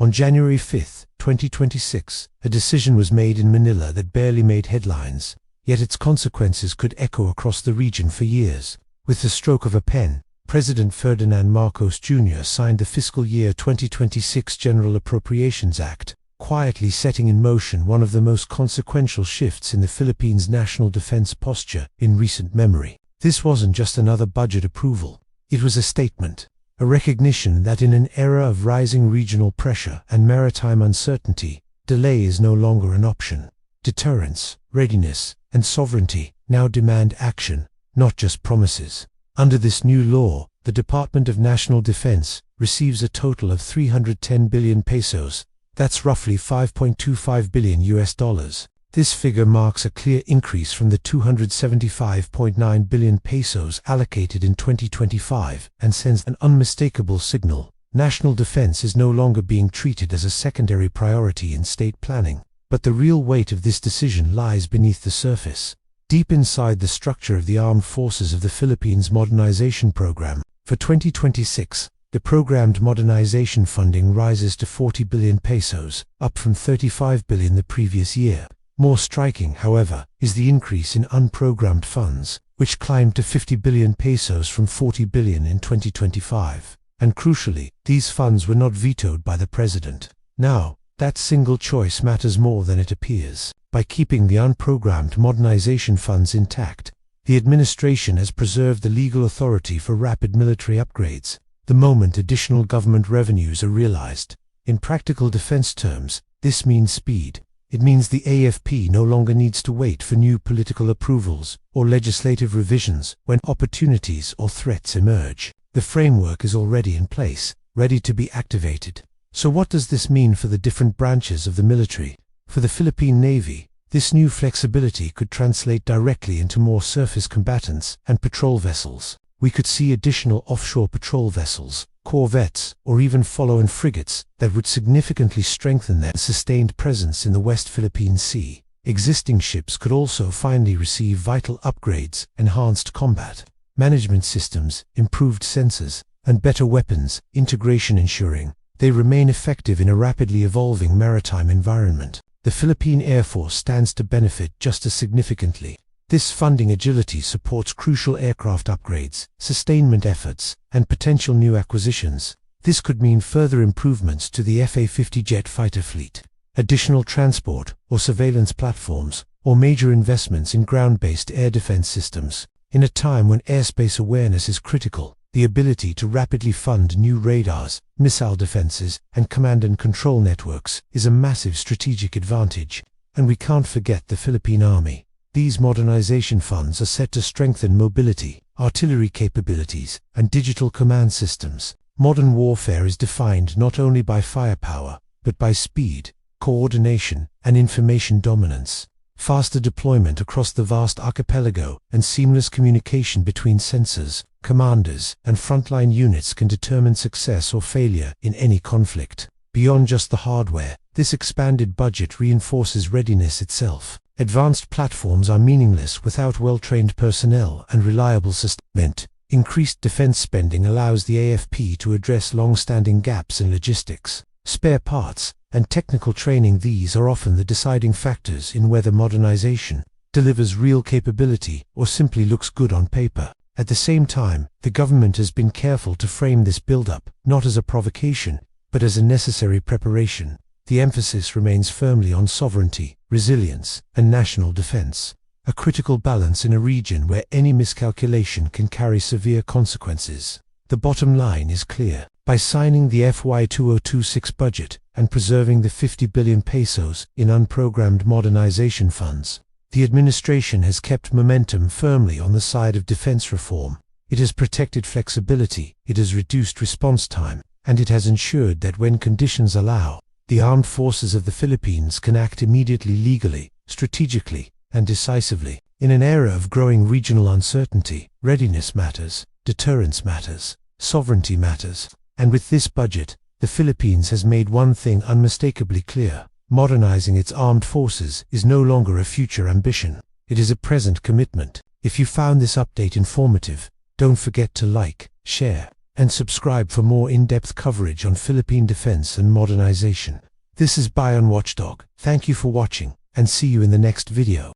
On January 5, 2026, a decision was made in Manila that barely made headlines, yet its consequences could echo across the region for years. With the stroke of a pen, President Ferdinand Marcos Jr. signed the Fiscal Year 2026 General Appropriations Act, quietly setting in motion one of the most consequential shifts in the Philippines' national defense posture in recent memory. This wasn't just another budget approval. It was a statement, a recognition that in an era of rising regional pressure and maritime uncertainty, delay is no longer an option. Deterrence, readiness, and sovereignty now demand action, not just promises. Under this new law, the Department of National Defense receives a total of 310 billion pesos. That's roughly $5.25 billion. This figure marks a clear increase from the 275.9 billion pesos allocated in 2025 and sends an unmistakable signal. National defense is no longer being treated as a secondary priority in state planning. But the real weight of this decision lies beneath the surface, deep inside the structure of the armed forces of the Philippines' modernization program. For 2026, the programmed modernization funding rises to 40 billion pesos, up from 35 billion the previous year. More striking, however, is the increase in unprogrammed funds, which climbed to 50 billion pesos from 40 billion in 2025. And crucially, these funds were not vetoed by the president. Now, that single choice matters more than it appears. By keeping the unprogrammed modernization funds intact, the administration has preserved the legal authority for rapid military upgrades, the moment additional government revenues are realized. In practical defense terms, this means speed. It means the AFP no longer needs to wait for new political approvals or legislative revisions when opportunities or threats emerge. The framework is already in place, ready to be activated. So what does this mean for the different branches of the military? For the Philippine Navy, this new flexibility could translate directly into more surface combatants and patrol vessels. We could see additional offshore patrol vessels, corvettes, or even follow-on frigates that would significantly strengthen their sustained presence in the West Philippine Sea. Existing ships could also finally receive vital upgrades, enhanced combat management systems, improved sensors, and better weapons integration, ensuring they remain effective in a rapidly evolving maritime environment. The Philippine Air Force stands to benefit just as significantly. This funding agility supports crucial aircraft upgrades, sustainment efforts, and potential new acquisitions. This could mean further improvements to the FA-50 jet fighter fleet, additional transport or surveillance platforms, or major investments in ground-based air defense systems. In a time when airspace awareness is critical, the ability to rapidly fund new radars, missile defenses, and command and control networks is a massive strategic advantage. And we can't forget the Philippine Army. These modernization funds are set to strengthen mobility, artillery capabilities, and digital command systems. Modern warfare is defined not only by firepower, but by speed, coordination, and information dominance. Faster deployment across the vast archipelago and seamless communication between sensors, commanders, and frontline units can determine success or failure in any conflict. Beyond just the hardware, this expanded budget reinforces readiness itself. Advanced platforms are meaningless without well-trained personnel and reliable sustainment. Increased defense spending allows the AFP to address long-standing gaps in logistics, spare parts, and technical training. These are often the deciding factors in whether modernization delivers real capability or simply looks good on paper. At the same time, the government has been careful to frame this build-up not as a provocation, but as a necessary preparation. The emphasis remains firmly on sovereignty, resilience, and national defense, a critical balance in a region where any miscalculation can carry severe consequences. The bottom line is clear. By signing the FY 2026 budget and preserving the 50 billion pesos in unprogrammed modernization funds, the administration has kept momentum firmly on the side of defense reform. It has protected flexibility, it has reduced response time, and it has ensured that when conditions allow, the armed forces of the Philippines can act immediately, legally, strategically, and decisively. In an era of growing regional uncertainty, readiness matters, deterrence matters, sovereignty matters. And with this budget, the Philippines has made one thing unmistakably clear. Modernizing its armed forces is no longer a future ambition. It is a present commitment. If you found this update informative, don't forget to like, share, and subscribe for more in-depth coverage on Philippine defense and modernization. This is Bayan Watchdog. Thank you for watching, and see you in the next video.